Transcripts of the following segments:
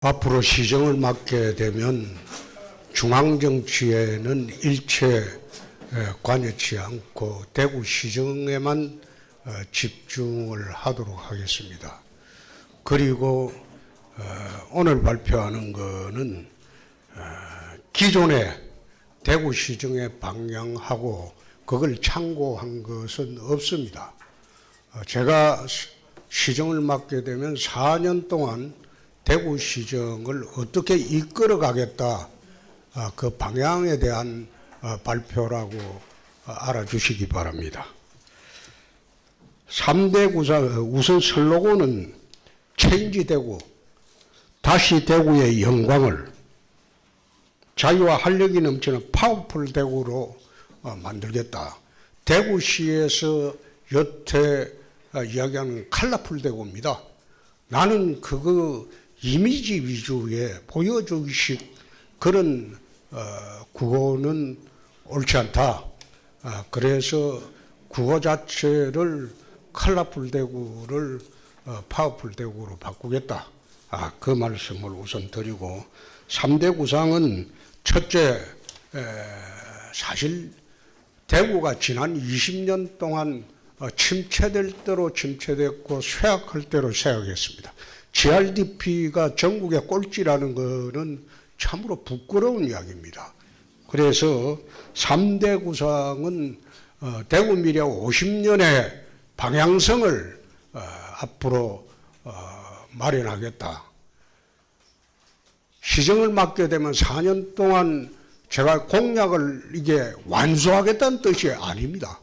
앞으로 시정을 맡게 되면 중앙정치에는 일체 관여치 않고 대구 시정에만 집중을 하도록 하겠습니다. 그리고 오늘 발표하는 것은 기존의 대구 시정의 방향하고 그걸 참고한 것은 없습니다. 제가 시정을 맡게 되면 4년 동안 대구 시정을 어떻게 이끌어 가겠다, 그 방향에 대한 발표라고 알아주시기 바랍니다. 3대 구상, 우선 슬로건은 체인지 대구, 다시 대구의 영광을 자유와 활력이 넘치는 파워풀 대구로 만들겠다. 대구시에서 여태 이야기하는 컬러풀 대구입니다. 나는 그거 이미지 위주의 보여주기식 그런 구호는 옳지 않다. 그래서 구호 자체를 컬러풀 대구를 파워풀 대구로 바꾸겠다. 그 말씀을 우선 드리고, 3대 구상은 첫째, 사실 대구가 지난 20년 동안 침체될 대로 침체됐고 쇠약할 대로 쇠약했습니다. GRDP가 전국의 꼴찌라는 것은 참으로 부끄러운 이야기입니다. 그래서 3대 구상은 대구 미래 50년의 방향성을 앞으로 마련하겠다. 시정을 맡게 되면 4년 동안 제가 공약을 이게 완수하겠다는 뜻이 아닙니다.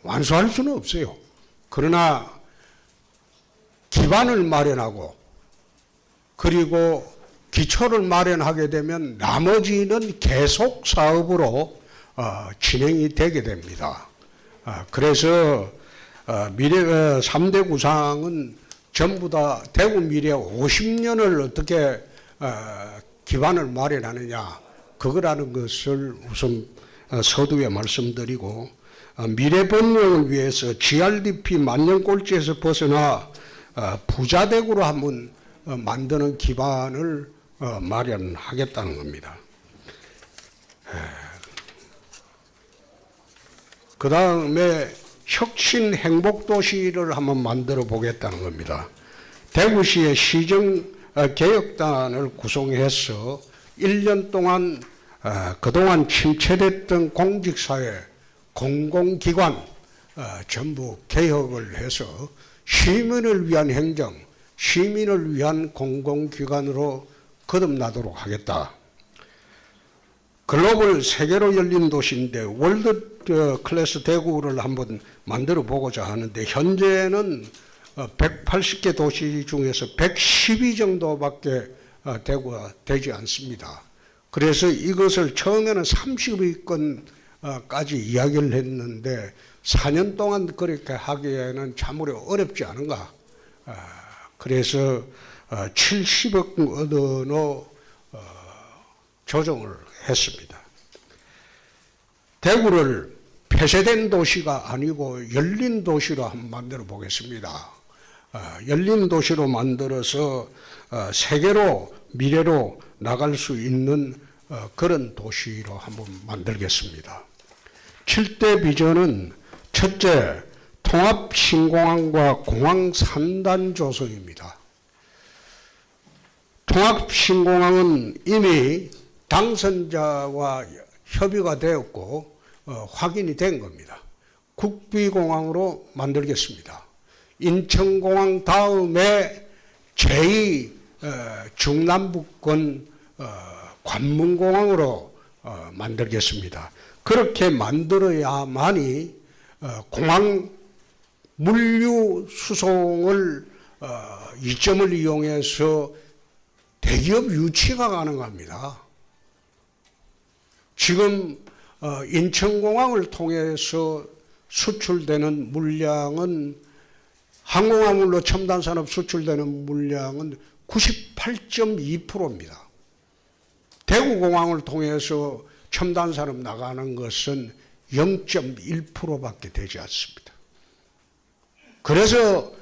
완수할 수는 없어요. 그러나 기반을 마련하고 그리고 기초를 마련하게 되면 나머지는 계속 사업으로 진행이 되게 됩니다. 그래서 미래 3대 구상은 전부 다 대구 미래 50년을 어떻게 기반을 마련하느냐, 그거라는 것을 우선 서두에 말씀드리고, 미래 번영을 위해서 GRDP 만년 꼴찌에서 벗어나 부자 대구로 한번 만드는 기반을 마련하겠다는 겁니다. 그 다음에 혁신 행복도시를 한번 만들어 보겠다는 겁니다. 대구시의 시정개혁단을 구성해서 1년 동안 그동안 침체됐던 공직사회, 공공기관 전부 개혁을 해서 시민을 위한 행정, 시민을 위한 공공기관으로 거듭나도록 하겠다. 글로벌 세계로 열린 도시인데 월드 클래스 대구를 한번 만들어 보고자 하는데, 현재는 180개 도시 중에서 112 정도밖에 대구가 되지 않습니다. 그래서 이것을 처음에는 30위권까지 이야기를 했는데 4년 동안 그렇게 하기에는 참으로 어렵지 않은가. 그래서 70억 원으로 조정을 했습니다. 대구를 폐쇄된 도시가 아니고 열린 도시로 한번 만들어 보겠습니다. 열린 도시로 만들어서 세계로 미래로 나갈 수 있는 그런 도시로 한번 만들겠습니다. 7대 비전은 첫째, 통합 신공항과 공항 3단 조성입니다. 통합 신공항은 이미 당선자와 협의가 되었고 확인이 된 겁니다. 국비공항으로 만들겠습니다. 인천공항 다음에 제2 중남부권 관문공항으로 만들겠습니다. 그렇게 만들어야만이 공항 물류 수송을 이점을 이용해서 대기업 유치가 가능합니다. 지금 인천공항을 통해서 수출되는 물량은, 항공화물로 첨단산업 수출되는 물량은 98.2%입니다. 대구공항을 통해서 첨단산업 나가는 것은 0.1%밖에 되지 않습니다. 그래서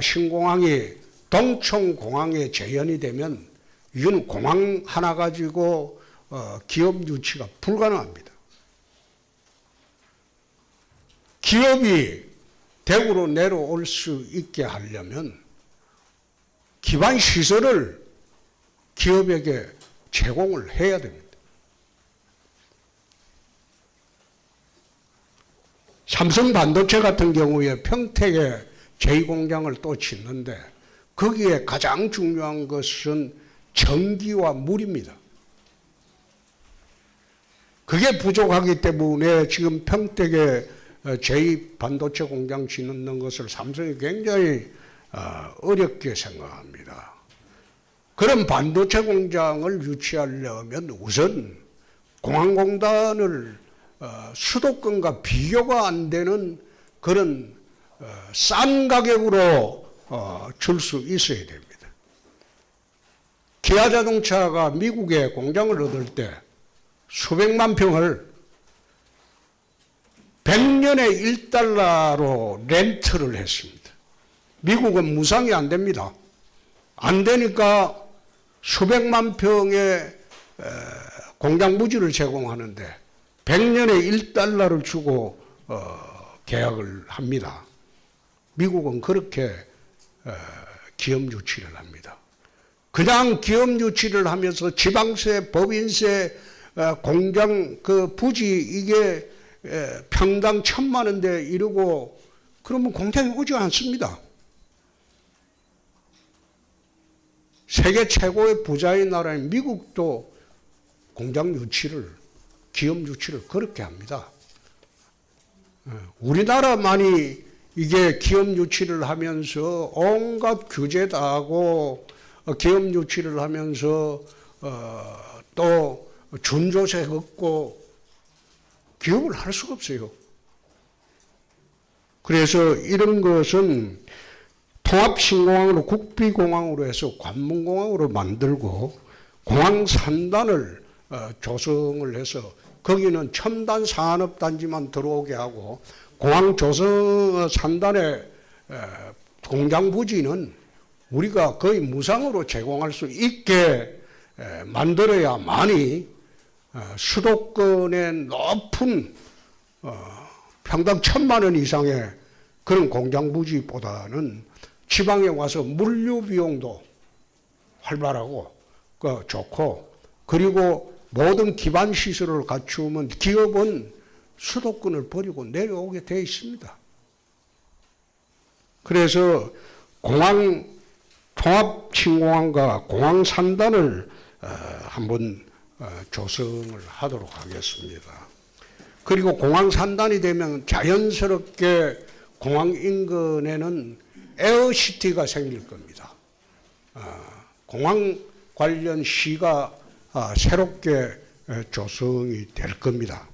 신공항이 동청공항에 재현이 되면 이건 공항 하나 가지고 기업 유치가 불가능합니다. 기업이 대구로 내려올 수 있게 하려면 기반 시설을 기업에게 제공을 해야 됩니다. 삼성 반도체 같은 경우에 평택에 제2공장을 또 짓는데 거기에 가장 중요한 것은 전기와 물입니다. 그게 부족하기 때문에 지금 평택에 제2반도체 공장 짓는 것을 삼성이 굉장히 어렵게 생각합니다. 그런 반도체 공장을 유치하려면 우선 공항공단을 수도권과 비교가 안 되는 그런 싼 가격으로 줄 수 있어야 됩니다. 기아자동차가 미국에 공장을 얻을 때 수백만 평을 100년에 1달러로 렌트를 했습니다. 미국은 무상이 안 됩니다. 안 되니까 수백만 평의 공장 부지를 제공하는데 100년에 1달러를 주고 계약을 합니다. 미국은 그렇게 기업 유치를 합니다. 그냥 기업 유치를 하면서 지방세, 법인세, 공장 그 부지 이게 평당 1,000만 원대 이러고 그러면 공장이 오지 않습니다. 세계 최고의 부자인 나라인 미국도 공장 유치를, 기업 유치를 그렇게 합니다. 우리나라만이 이게 기업 유치를 하면서 온갖 규제 다 하고 기업 유치를 하면서 또 준조세 걷고 기업을 할 수가 없어요. 그래서 이런 것은 통합신공항으로 국비공항으로 해서 관문공항으로 만들고 공항 산단을 조성을 해서 거기는 첨단 산업단지만 들어오게 하고 공항 조성 산단의 공장 부지는 우리가 거의 무상으로 제공할 수 있게 만들어야만이 수도권의 높은 평당 1,000만 원 이상의 그런 공장 부지보다는 지방에 와서 물류 비용도 활발하고 좋고 그리고 모든 기반 시설을 갖추면 기업은 수도권을 버리고 내려오게 되어 있습니다. 그래서 공항 통합신공항과 공항 산단을 한번 조성을 하도록 하겠습니다. 그리고 공항 산단이 되면 자연스럽게 공항 인근에는 에어시티가 생길 겁니다. 공항 관련 시가 새롭게 조성이 될 겁니다.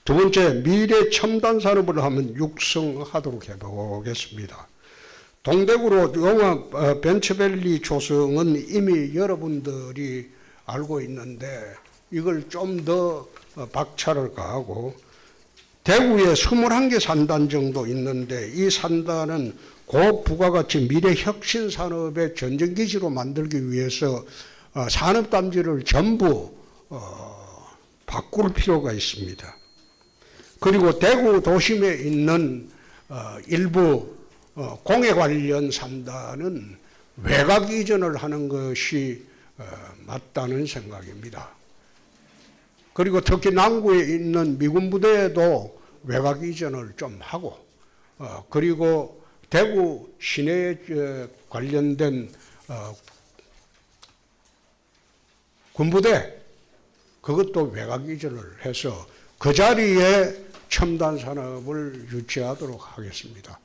두 번째, 미래 첨단 산업을 한번 육성하도록 해보겠습니다. 동대구로 용화 벤처밸리 조성은 이미 여러분들이 알고 있는데 이걸 좀 더 박차를 가하고 대구에 21개 산단 정도 있는데 이 산단은 고부가가치 미래 혁신 산업의 전전기지로 만들기 위해서 산업단지를 전부 바꿀 필요가 있습니다. 그리고 대구 도심에 있는 일부 공해 관련 산단은 외곽 이전을 하는 것이 맞다는 생각입니다. 그리고 특히 남구에 있는 미군 부대에도 외곽 이전을 좀 하고 그리고 대구 시내에 관련된 군부대 그것도 외곽 이전을 해서 그 자리에 첨단 산업을 유치하도록 하겠습니다.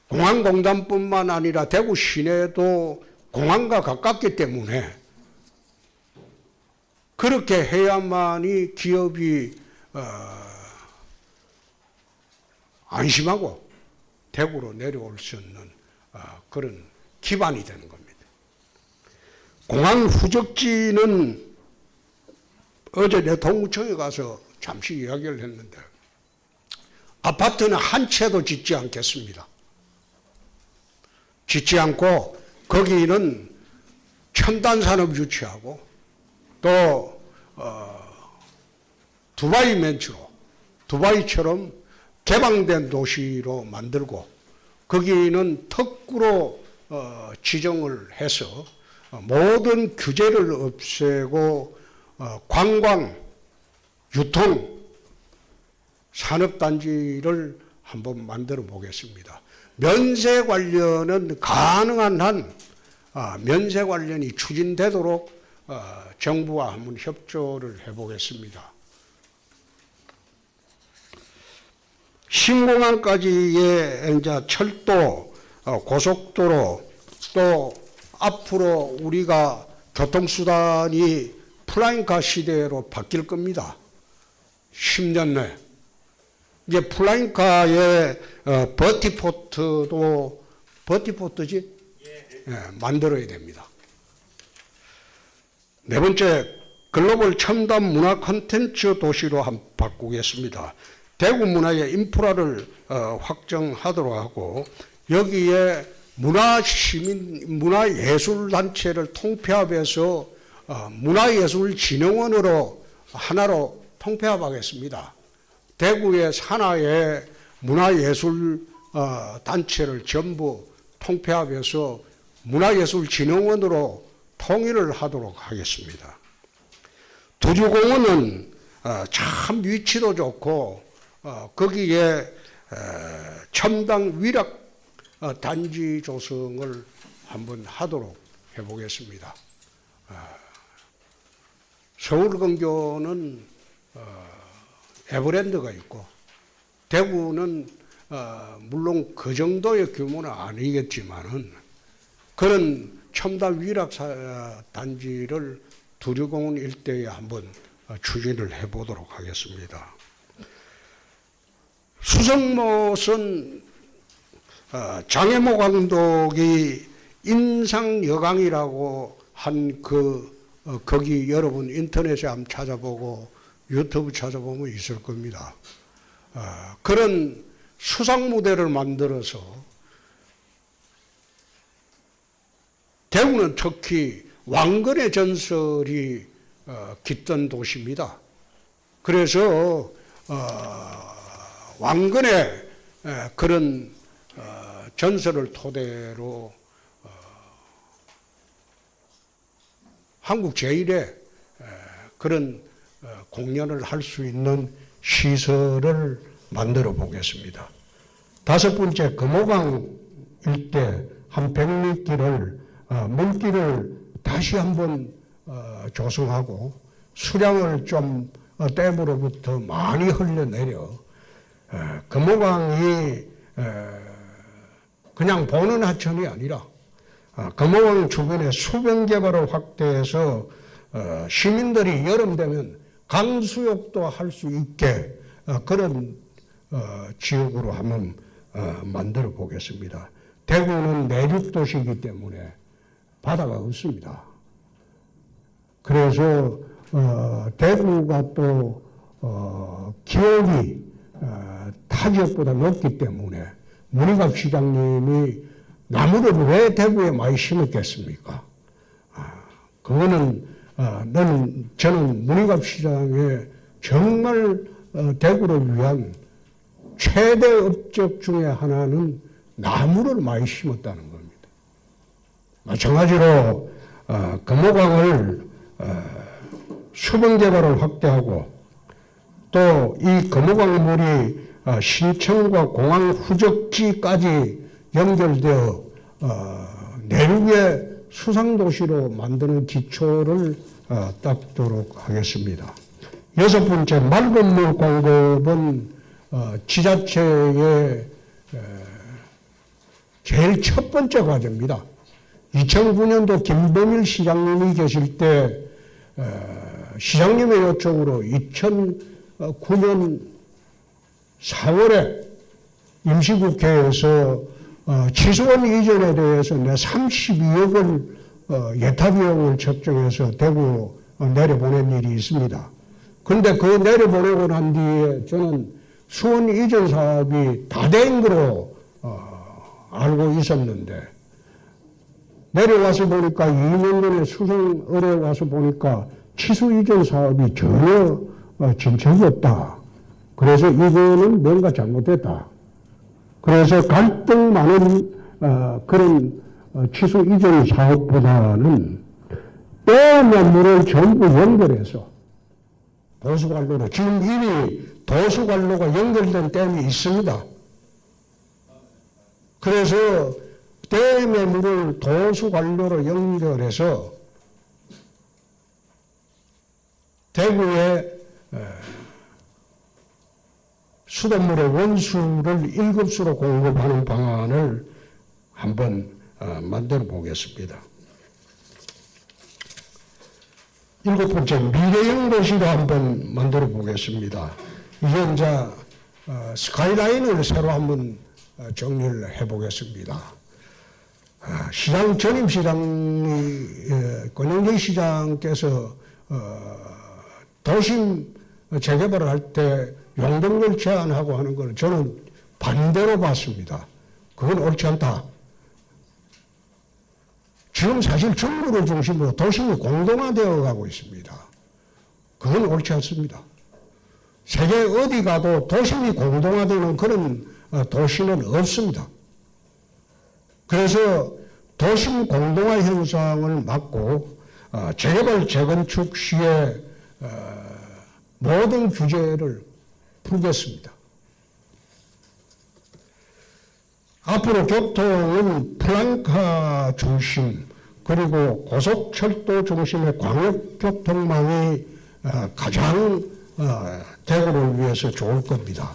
공항공단뿐만 아니라 대구 시내도 공항과 가깝기 때문에 그렇게 해야만이 기업이 안심하고 대구로 내려올 수 있는 그런 기반이 되는 겁니다. 공항 후적지는 어제 내 동구청에 가서 잠시 이야기를 했는데 아파트는 한 채도 짓지 않겠습니다. 짓지 않고 거기는 첨단 산업 유치하고 또 두바이 멘트로 두바이처럼 개방된 도시로 만들고 거기는 특구로 지정을 해서 모든 규제를 없애고 관광, 유통, 산업단지를 한번 만들어 보겠습니다. 면세 관련은 가능한 한 면세 관련이 추진되도록 정부와 한번 협조를 해보겠습니다. 신공항까지의 이제 철도, 고속도로 또 앞으로 우리가 교통수단이 플라잉카 시대로 바뀔 겁니다. 10년 내. 이제 플라잉카의 버티포트도 버티포트지? 만들어야 됩니다. 네 번째, 글로벌 첨단 문화 콘텐츠 도시로 한번 바꾸겠습니다. 대구 문화의 인프라를 확정하도록 하고 여기에 문화예술단체를 통폐합해서 문화예술진흥원으로 하나로 통폐합하겠습니다. 대구의 산하의 문화예술단체를 전부 통폐합해서 문화예술진흥원으로 통일을 하도록 하겠습니다. 두류공원은 참 위치도 좋고 거기에 첨단 위락 단지 조성을 한번 하도록 해보겠습니다. 서울근교는 에버랜드가 있고 대구는 물론 그 정도의 규모는 아니겠지만은 그런 첨단 위락 단지를 두류공원 일대에 한번 추진을 해보도록 하겠습니다. 수성못은 장혜모 감독이 인상여강이라고 한 거기 여러분 인터넷에 한번 찾아보고 유튜브 찾아보면 있을 겁니다. 그런 수상무대를 만들어서 대구는 특히 왕건의 전설이 깃든 도시입니다. 그래서 왕건의 그런 전설을 토대로 한국 제1의 그런 공연을 할 수 있는 시설을 만들어 보겠습니다. 다섯 번째, 금호강 일대 한 100리길을 물길을 다시 한번 조성하고 수량을 좀 댐으로부터 많이 흘려내려 금호강이 그냥 보는 하천이 아니라 금호강 주변에 수변 개발을 확대해서 시민들이 여름 되면 강수욕도 할 수 있게 그런 지역으로 한번 만들어 보겠습니다. 대구는 내륙도시이기 때문에 바다가 없습니다. 그래서 대구가 또 기온이 타 지역보다 높기 때문에 문희갑 시장님이 나무를 왜 대구에 많이 심었겠습니까? 그거는 저는 문희갑 시장에 정말 대구를 위한 최대 업적 중에 하나는 나무를 많이 심었다는 겁니다. 마찬가지로 금호강을 수변 개발을 확대하고 또 이 금호강물이 신천과 공항 후적지까지 연결되어 내륙의 수상도시로 만드는 기초를 닦도록 하겠습니다. 여섯 번째, 맑은 물 공급은 지자체의 제일 첫 번째 과제입니다. 2009년도 김범일 시장님이 계실 때 시장님의 요청으로 2009년 4월에 임시국회에서 치수원 이전에 대해서 32억을 예타비용을 책정해서 대구 내려보낸 일이 있습니다. 그런데 그 내려보내고 난 뒤에 저는 수원 이전 사업이 다 된 거로 알고 있었는데 내려와서 보니까 2년 전에 수성을에 와서 보니까 취수 이전 사업이 전혀 진척이 없다. 그래서 이거는 뭔가 잘못됐다. 그래서 갈등 많은 그런 취수 이전 사업보다는 빼면 물을 전부 연결해서 도수관로로, 지금 이미 도수관로가 연결된 댐이 있습니다. 그래서 댐의 물을 도수관로로 연결해서 대구에 수돗물의 원수를 1급수로 공급하는 방안을 한번 만들어 보겠습니다. 7번째, 미래형 도시로 한번 만들어 보겠습니다. 이게 이제 스카이라인을 새로 한번 정리를 해 보겠습니다. 시장, 전임시장이, 권영진 시장께서 도심 재개발을 할 때 용적률 제한하고 하는 걸 저는 반대로 봤습니다. 그건 옳지 않다. 지금 사실 정부를 중심으로 도심이 공동화되어 가고 있습니다. 그건 옳지 않습니다. 세계 어디 가도 도심이 공동화되는 그런 도시는 없습니다. 그래서 도심 공동화 현상을 막고 재개발, 재건축 시에 모든 규제를 풀겠습니다. 앞으로 교통은 플랑카 중심 그리고 고속철도 중심의 광역교통망이 가장 대구를 위해서 좋을 겁니다.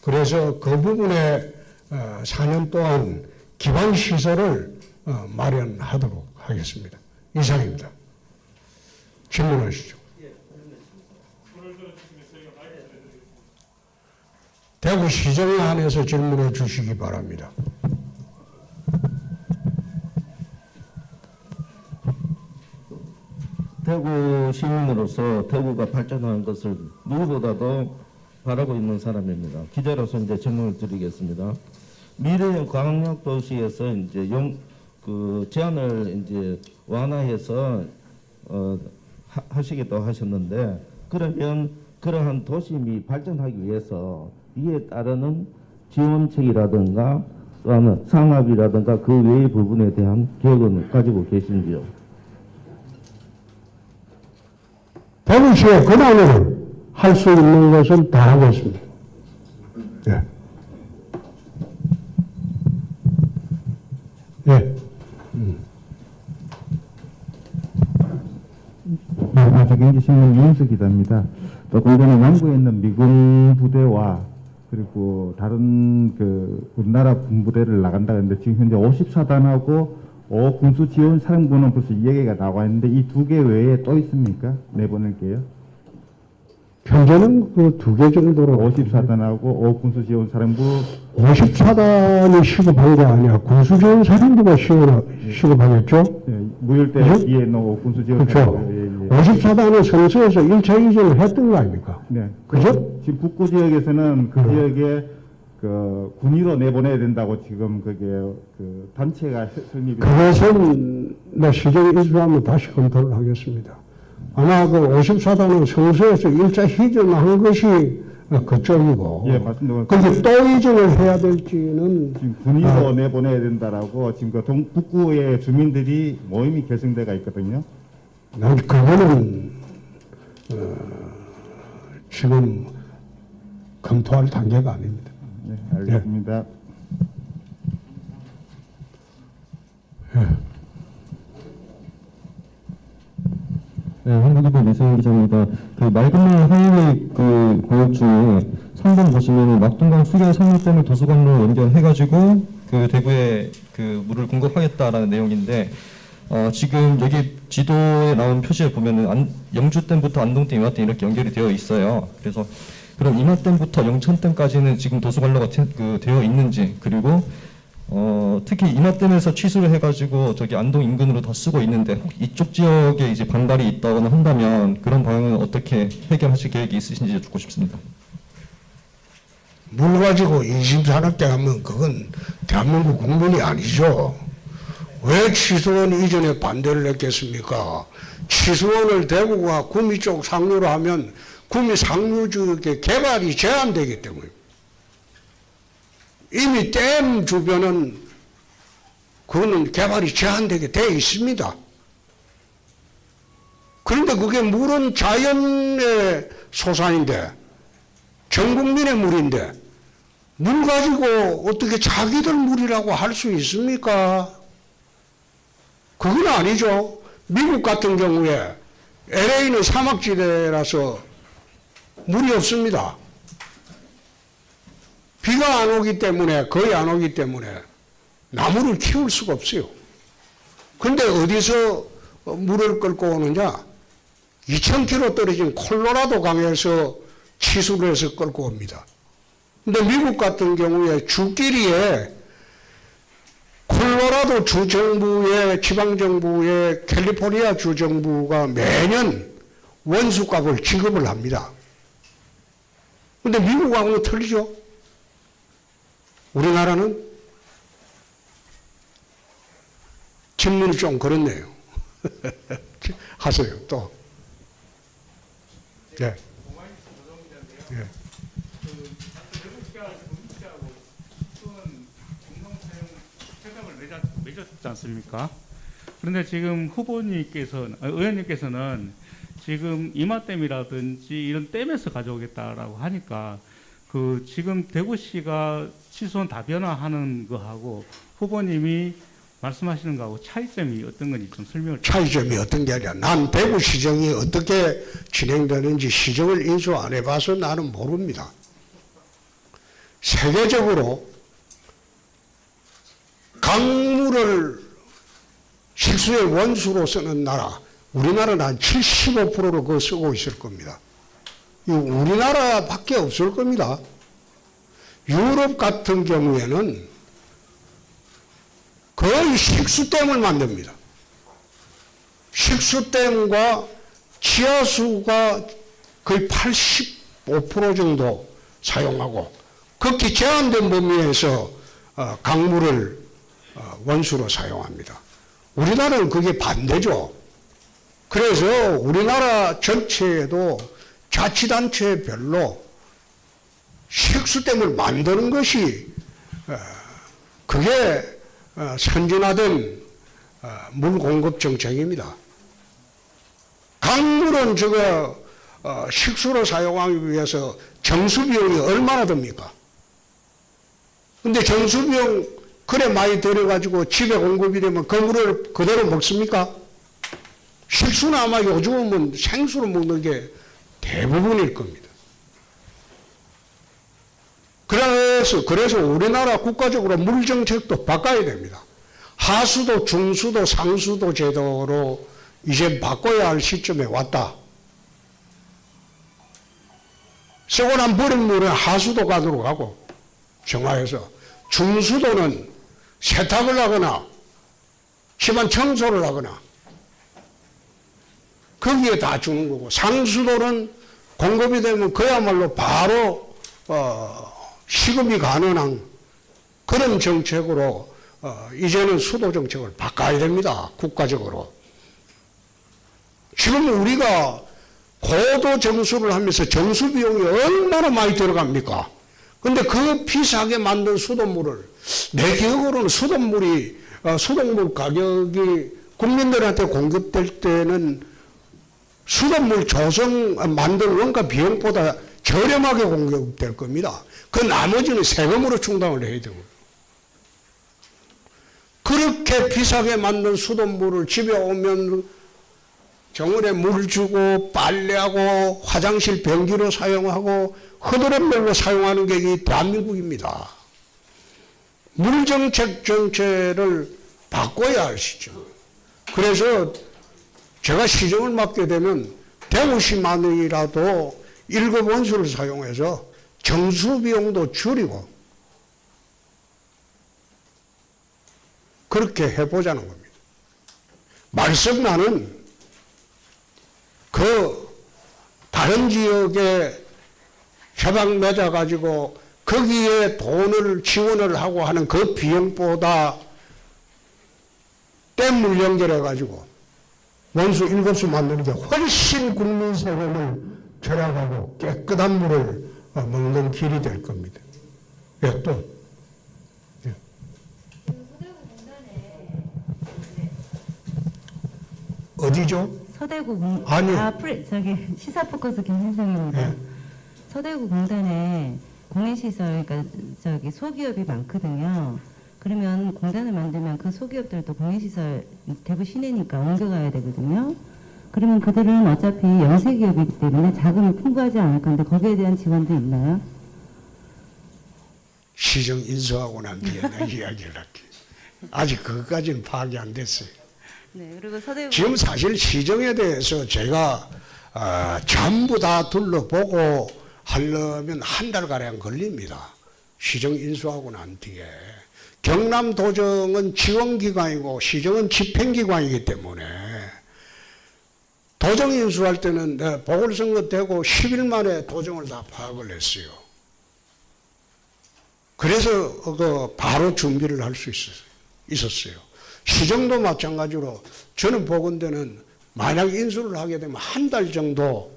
그래서 그 부분에 4년 동안 기반시설을 마련하도록 하겠습니다. 이상입니다. 질문하시죠. 대구시정에 한해서 질문해 주시기 바랍니다. 대구 시민으로서 대구가 발전하는 것을 누구보다도 바라고 있는 사람입니다. 기자로서 이제 질문을 드리겠습니다. 미래형 광역도시에서 이제 제한을 이제 완화해서 하시기도 하셨는데, 그러면 그러한 도심이 발전하기 위해서 이에 따르는 지원책이라든가 또는 상업이라든가 그 외의 부분에 대한 계획은 가지고 계신지요? 대구시의 권한을 할 수 있는 것은 다 하겠습니다. 예. 예. 경기신문 이인수 기자입니다. 조금 전에 남구에 있는 미군 부대와 그리고 다른 우리나라 군부대를 나간다 했는데 지금 현재 54단하고 5군수 지원 사령부는 벌써 이야기가 나와 있는데 이 두 개 외에 또 있습니까? 내보낼게요. 현재는 그 2개 정도로 54단하고 5군수 지원 사령부 54단이 시급한 게 아니야. 군수지원 사령부가 시급하겠죠? 예, 무혈대 뒤에 있는 5군수 지원 그렇죠. 사령부. 예, 예. 54단은 성서에서 1차 이전을 했던 거 아닙니까? 네. 그죠? 지금 북부 지역에서는 그 지역에 군의로 내보내야 된다고 지금 그게 단체가 설립이. 그것은 시정에 이수하면 다시 검토를 하겠습니다. 아마 그 54단은 성서에서 1차 이전한 것이 그쪽이고. 예, 맞습니다. 근데 또 이전을 해야 될지는. 지금 군의로 내보내야 된다라고 지금 북구의 주민들이 모임이 결성돼가 있거든요. 난 그거는 지금 검토할 단계가 아닙니다. 네, 알겠습니다. 네, 한국일보 이승훈 기자입니다. 그 맑은물 하이웨이 공역 중에 3번 보시면 낙동강 수계 상류댐을 도서관으로 연결해가지고 그 대구에 그 물을 공급하겠다라는 내용인데, 지금 여기 지도에 나온 표시에 보면은 영주댐부터 안동댐, 이마댐 이렇게 연결이 되어 있어요. 그래서 그럼 이마댐부터 영천댐까지는 지금 도서관로가 되어 있는지, 그리고 특히 이마댐에서 취수를 해가지고 저기 안동 인근으로 다 쓰고 있는데 이쪽 지역에 이제 반발이 있다거나 한다면 그런 방향은 어떻게 해결하실 계획이 있으신지 여쭙고 싶습니다. 물 가지고 인심산업대 하면 그건 대한민국 국민이 아니죠. 왜 치수원 이전에 반대를 했겠습니까? 치수원을 대구가 구미 쪽 상류로 하면 구미 상류 지역의 개발이 제한되기 때문에 이미 댐 주변은 그거는 개발이 제한되게 되어 있습니다. 그런데 그게 물은 자연의 소산인데 전 국민의 물인데 물 가지고 어떻게 자기들 물이라고 할 수 있습니까? 그건 아니죠. 미국 같은 경우에 LA는 사막지대라서 물이 없습니다. 비가 안 오기 때문에, 거의 안 오기 때문에 나무를 키울 수가 없어요. 그런데 어디서 물을 끌고 오느냐? 2,000km 떨어진 콜로라도 강에서 치수를 해서 끌고 옵니다. 근데 미국 같은 경우에 주끼리에 콜로라도 주정부의, 지방정부의 캘리포니아 주정부가 매년 원수값을 지급을 합니다. 근데 미국하고는 틀리죠? 우리나라는 질문이 좀 그렇네요. 하세요, 또. 네. 네. 맺었지 않습니까? 그런데 지금 의원님께서는 지금 이마댐이라든지 이런 댐에서 가져오겠다라고 하니까 그 지금 대구시가 치수원 다변화하는 거하고 후보님이 말씀하시는 거하고 차이점이 어떤 건지 좀 설명을. 차이점이 어떤 게 아니라 난 대구시정이 어떻게 진행되는지 시정을 인수 안 해봐서 나는 모릅니다. 세계적으로 강물을 식수의 원수로 쓰는 나라, 우리나라는 한 75%를 그거 쓰고 있을 겁니다. 이거 우리나라밖에 없을 겁니다. 유럽 같은 경우에는 거의 식수댐을 만듭니다. 식수댐과 지하수가 거의 85% 정도 사용하고 극히 제한된 범위에서 강물을 원수로 사용합니다. 우리나라는 그게 반대죠. 그래서 우리나라 전체에도 자치단체별로 식수댐을 만드는 것이 그게 선진화된 물 공급 정책입니다. 강물은 식수로 사용하기 위해서 정수 비용이 얼마나 듭니까? 근데 정수 비용 그래 많이 들여가지고 집에 공급이 되면 그 물을 그대로 먹습니까? 식수는 아마 요즘은 생수로 먹는 게 대부분일 겁니다. 그래서 우리나라 국가적으로 물 정책도 바꿔야 됩니다. 하수도, 중수도, 상수도 제도로 이제 바꿔야 할 시점에 왔다. 쓰고 난 버린 물은 하수도 가도록 하고 정화해서 중수도는 세탁을 하거나 집안 청소를 하거나 거기에 다 주는 거고 상수도는 공급이 되면 그야말로 바로 시급이 가능한 그런 정책으로 이제는 수도 정책을 바꿔야 됩니다. 국가적으로. 지금 우리가 고도 정수를 하면서 정수 비용이 얼마나 많이 들어갑니까? 근데 그 비싸게 만든 수돗물을 내 기억으로는 수돗물 가격이 국민들한테 공급될 때는 수돗물 만든 원가 비용보다 저렴하게 공급될 겁니다. 그 나머지는 세금으로 충당을 해야 되고. 그렇게 비싸게 만든 수돗물을 집에 오면 정원에 물 주고 빨래하고 화장실 변기로 사용하고 흐드렛물로 사용하는 게 이 대한민국입니다. 물정책 전체를 바꿔야 할 시점. 그래서 제가 시정을 맡게 되면 대구시만이라도 1급 원수를 사용해서 정수 비용도 줄이고 그렇게 해보자는 겁니다. 말씀 나는 다른 지역에 협약 맺어가지고 거기에 돈을 지원을 하고 하는 그 비용보다 댐을 연결해 가지고 원수 7수 만드는 게 훨씬 국민 세금을 절약하고 깨끗한 물을 먹는 길이 될 겁니다. 예, 또 어디죠? 서대구 공 아니요. 저기 시사 포커스 김신성입니다. 네. 서대구 공단에 공해시설 그러니까 저기 소기업이 많거든요. 그러면 공단을 만들면 그 소기업들도 공해시설 대구 시내니까 옮겨가야 되거든요. 그러면 그들은 어차피 영세기업이기 때문에 자금이 풍부하지 않을 건데 거기에 대한 지원도 있나요? 시정 인수하고 난 뒤에 내 이야기를 할게. 아직 그것까지는 파악이 안 됐어요. 네. 그리고 서대구 지금 사실 시정에 대해서 제가 전부 다 둘러보고 하려면 한 달가량 걸립니다. 시정 인수하고 난 뒤에. 경남도정은 지원기관이고 시정은 집행기관이기 때문에 도정 인수할 때는 보궐선거 되고 10일 만에 도정을 다 파악을 했어요. 그래서 바로 준비를 할 수 있었어요. 시정도 마찬가지로 저는 보건대는 만약 인수를 하게 되면 한 달 정도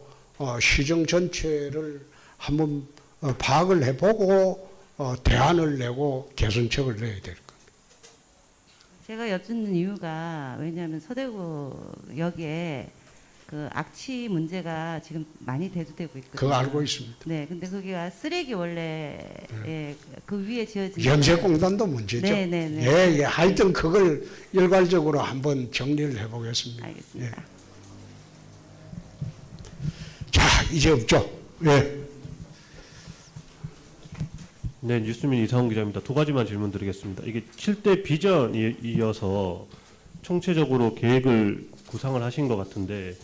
시정 전체를 한번 파악을 해보고 대안을 내고 개선책을 내야 될 겁니다. 제가 여쭙는 이유가 왜냐하면 서대구역에 그 악취 문제가 지금 많이 대두되고 있거든요. 그거 알고 있습니다. 네, 근데 거기가 쓰레기 원래 그 위에 지어진 염색공단도 문제죠. 네, 네, 네. 예, 예. 하여튼 그걸 일괄적으로 한번 정리를 해보겠습니다. 알겠습니다. 예. 자, 이제 없죠. 예. 네, 뉴스민 이상훈 기자입니다. 두 가지만 질문 드리겠습니다. 이게 7대 비전이 이어서 총체적으로 계획을 구상을 하신 것 같은데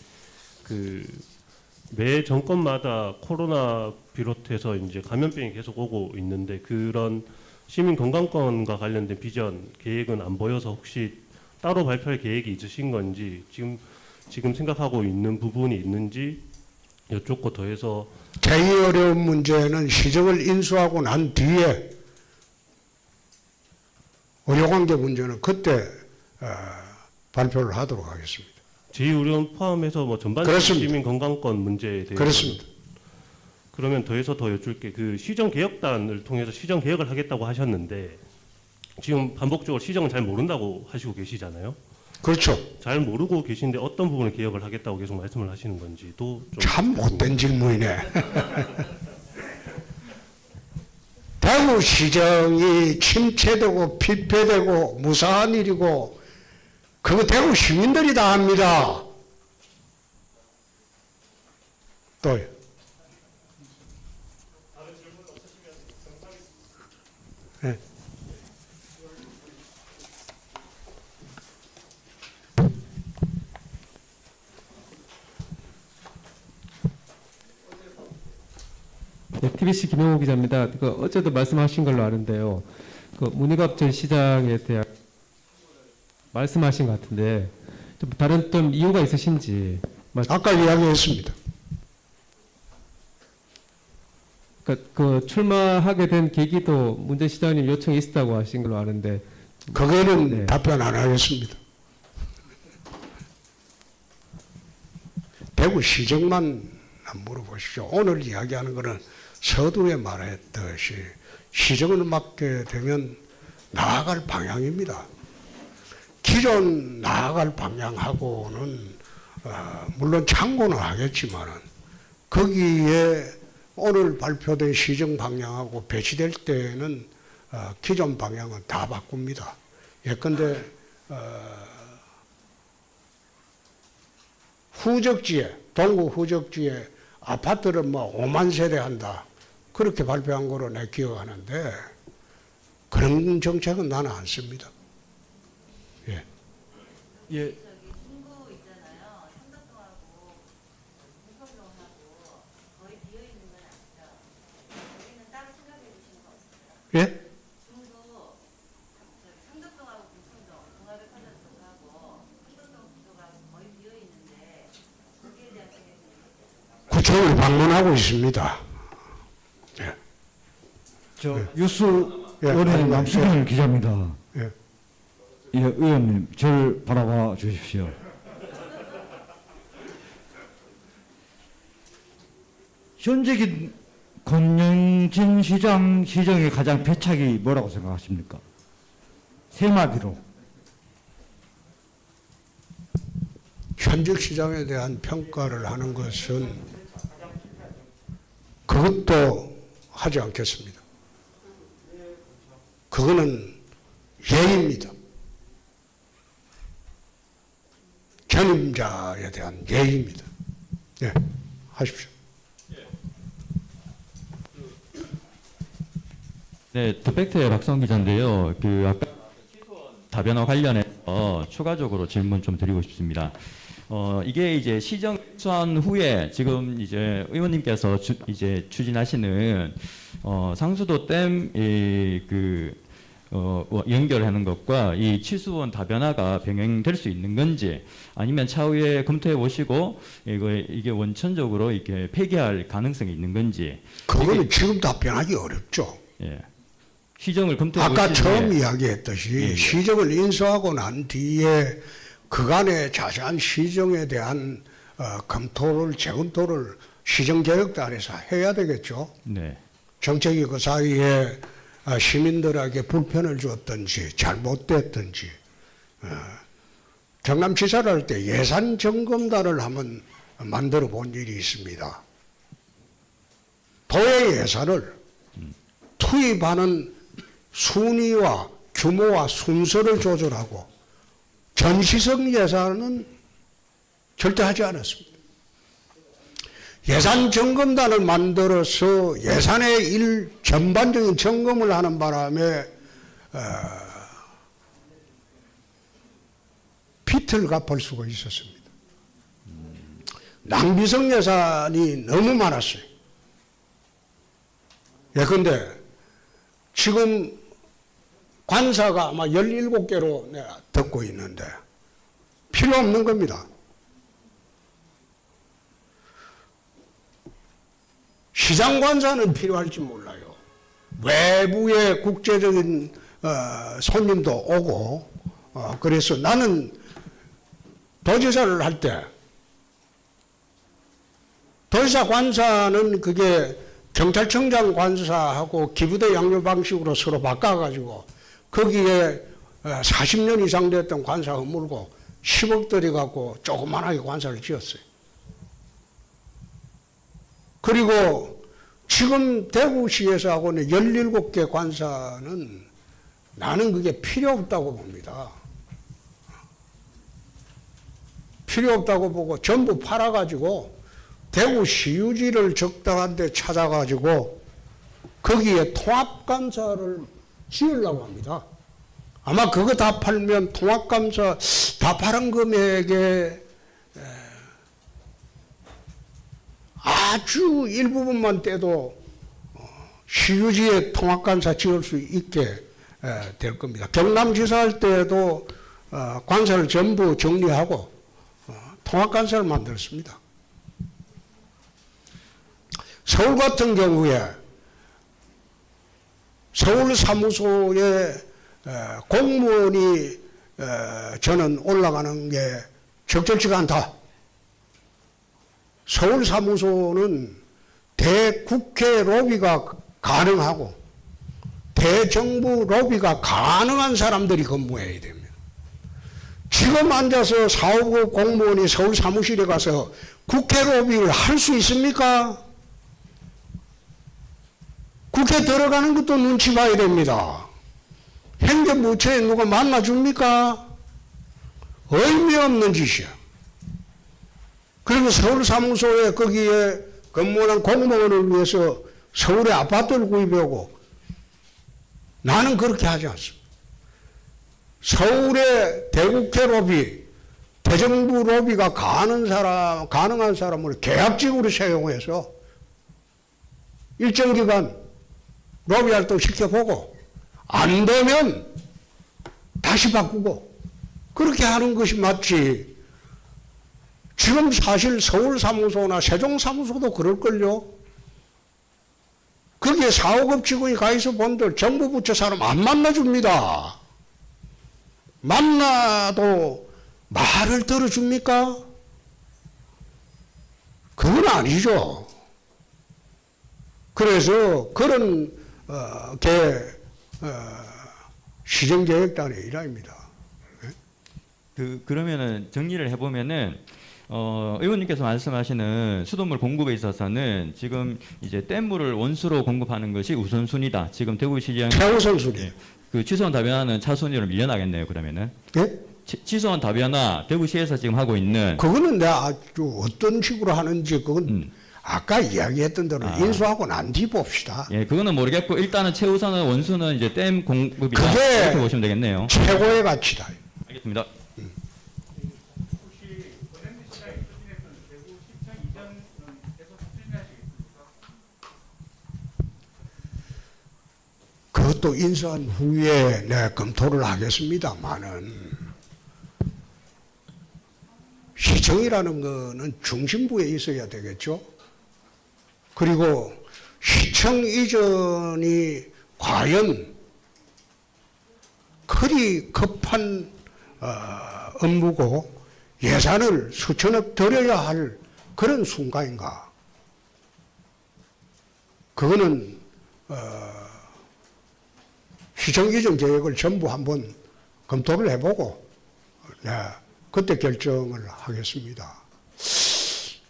매 정권마다 코로나 비롯해서 이제 감염병이 계속 오고 있는데 그런 시민 건강권과 관련된 비전 계획은 안 보여서 혹시 따로 발표할 계획이 있으신 건지 지금 생각하고 있는 부분이 있는지 여쭙고 더해서 제일 어려운 문제는 시정을 인수하고 난 뒤에 의료관계 문제는 그때 발표를 하도록 하겠습니다. 제2의료원 포함해서 뭐 전반적인 그렇습니다. 시민 건강권 문제에 대해서 그렇습니다. 그러면 더해서 더 여쭐게 그 시정 개혁단을 통해서 시정 개혁을 하겠다고 하셨는데 지금 반복적으로 시정을 잘 모른다고 하시고 계시잖아요. 그렇죠. 잘 모르고 계신데 어떤 부분을 개혁을 하겠다고 계속 말씀을 하시는 건지도 좀 참 못된 질문이네. 대구시정이 침체되고 피폐되고 무사한 일이고 그거 대구 시민들이 다 합니다. 또요. 네. 네, TBC 김영호 기자입니다. 어제도 말씀하신 걸로 아는데요. 문희갑 전 시장에 대한 말씀하신 것 같은데 좀 다른 좀 이유가 있으신지. 아까 이야기했습니다. 그 출마하게 된 계기도 문 전 시장님 요청이 있었다고 하신 걸로 아는데. 그거는 네. 답변 안 하겠습니다. 대구 시정만 물어보십시오. 오늘 이야기하는 것은 서두에 말했듯이 시정을 맡게 되면 나아갈 방향입니다. 기존 나아갈 방향하고는 물론 참고는 하겠지만은 거기에 오늘 발표된 시정 방향하고 배치될 때는 기존 방향은 다 바꿉니다. 예컨대 후적지에 동구 후적지에 아파트를 뭐 5만 세대 한다 그렇게 발표한 거로 내 기억하는데 그런 정책은 나는 안 씁니다. 예. 예. 중구 있잖아요. 삼덕동하고 문성동하고 거의 비어 있는 건 아시죠? 여기는 따로 생각해 주시는 거 없어요? 예? 중구 삼덕동하고 문성동 동아배 팔려동하고 삼덕동 구도가 거의 비어 있는데 거기에 대한 계획은 구청을 방문하고 있습니다. 예. 저 뉴스 예, 원의 아니, 남수길 기자입니다. 예. 예, 의원님, 저를 바라봐 주십시오. 현재 권영진 시장 시정의 가장 배착이 뭐라고 생각하십니까? 세 마디로. 현직 시장에 대한 평가를 하는 것은 그것도 하지 않겠습니다. 그거는 예의입니다. 견임자에 대한 예의입니다. 네, 하십시오. 네, 더팩트의 박성 기자인데요. 그 아까 다변화 관련해서 추가적으로 질문 좀 드리고 싶습니다. 이게 이제 시정 수한 후에 지금 이제 의원님께서 이제 추진하시는 상수도 댐 연결하는 것과 이 치수원 다변화가 병행될 수 있는 건지, 아니면 차후에 검토해 보시고 이게 원천적으로 이렇게 폐기할 가능성이 있는 건지. 그거는 지금 답변하기 어렵죠. 예. 시정을 검토해 아까 보시는 처음 게- 이야기했듯이 예, 예. 시정을 인수하고 난 뒤에 그간의 자세한 시정에 대한 검토를, 재검토를 시정개혁단에서 해야 되겠죠. 네. 정책이 그 사이에 시민들에게 불편을 주었든지 잘못됐든지. 경남지사를 할 때 예산점검단을 한번 만들어 본 일이 있습니다. 도의 예산을 투입하는 순위와 규모와 순서를 조절하고 전시성 예산은 절대 하지 않았습니다. 예산 점검단을 만들어서 예산의 전반적인 점검을 하는 바람에 빚을 갚을 수가 있었습니다. 낭비성 예산이 너무 많았어요. 예컨대 지금 관사가 아마 17개로 내가 듣고 있는데 필요 없는 겁니다. 시장 관사는 필요할지 몰라요. 외부의 국제적인 손님도 오고 그래서 나는 도지사를 할 때 도지사 관사는 그게 경찰청장 관사하고 기부대 양료 방식으로 서로 바꿔가지고 거기에 40년 이상 됐던 관사 허물고 10억 들여갖고 조그만하게 관사를 지었어요. 그리고 지금 대구시에서 하고 있는 17개 관사는 나는 그게 필요 없다고 봅니다. 필요 없다고 보고 전부 팔아가지고 대구시유지를 적당한 데 찾아가지고 거기에 통합감사를 지으려고 합니다. 아마 그거 다 팔면 통합감사 다 팔은 금액에 아주 일부분만 떼도 시유지에 통합관사 지을 수 있게 될 겁니다. 경남지사 할 때도 관사를 전부 정리하고 통합관사를 만들었습니다. 서울 같은 경우에 서울 사무소에 공무원이 저는 올라가는 게 적절치가 않다. 서울 사무소는 대국회 로비가 가능하고 대정부 로비가 가능한 사람들이 근무해야 됩니다. 지금 앉아서 4, 5급 공무원이 서울 사무실에 가서 국회 로비를 할 수 있습니까? 국회 들어가는 것도 눈치 봐야 됩니다. 행정부처에 누가 만나줍니까? 의미 없는 짓이야. 그리고 서울 사무소에 거기에 근무하는 공무원을 위해서 서울에 아파트를 구입하고 나는 그렇게 하지 않습니다. 서울의 대국회 로비, 대정부 로비가 가능한 사람을 계약직으로 채용해서 일정 기간 로비 활동 시켜보고 안 되면 다시 바꾸고 그렇게 하는 것이 맞지. 지금 사실 서울 사무소나 세종 사무소도 그럴걸요. 거기에 4, 5급 직원이 가 있어 본들 정부 부처 사람 안 만나줍니다. 만나도 말을 들어줍니까? 그건 아니죠. 그래서 그런 시정계획단의 일환입니다. 그러면은 정리를 해보면은 의원님께서 말씀하시는 수돗물 공급에 있어서는 지금 이제 댐물을 원수로 공급하는 것이 우선순위다. 지금 대구시장 최우선 순위. 그 취소원 다변화는 차순위로 밀려나겠네요. 그러면은 예? 취소원 다변화 대구시에서 지금 하고 있는 그거는 내가 아주 어떤 식으로 하는지 그건 아까 이야기했던 대로 인수하고 난 뒤 봅시다. 예, 그거는 모르겠고 일단은 최우선은 원수는 이제 댐 공급이다. 그게 이렇게 보시면 되겠네요. 최고의 가치다. 알겠습니다. 그것도 인수한 후에 내가 검토를 하겠습니다만은 시청이라는 거는 중심부에 있어야 되겠죠. 그리고 시청 이전이 과연 그리 급한 업무고 예산을 수천억 들여야 할 그런 순간인가. 그거는 시청 이전 계획을 전부 한번 검토를 해보고 그때 결정을 하겠습니다.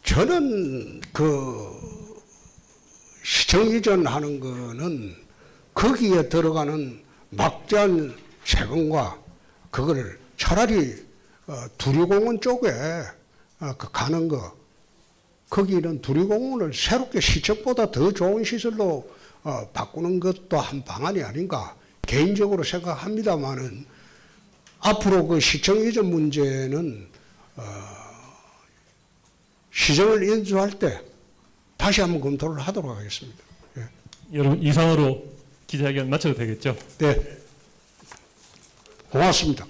저는 그 시청 이전하는 거는 거기에 들어가는 막대한 세금과 그걸 차라리 두리공원 쪽에 가는 거, 거기는 두리공원을 새롭게 시청보다 더 좋은 시설로 바꾸는 것도 한 방안이 아닌가 개인적으로 생각합니다만은 앞으로 그 시청 이전 문제는 시정을 인수할 때 다시 한번 검토를 하도록 하겠습니다. 예. 여러분 이상으로 기자회견 마쳐도 되겠죠? 네. 고맙습니다.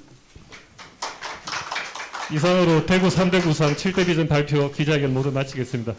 이상으로 대구 3대 구상 7대 비전 발표 기자회견 모두 마치겠습니다.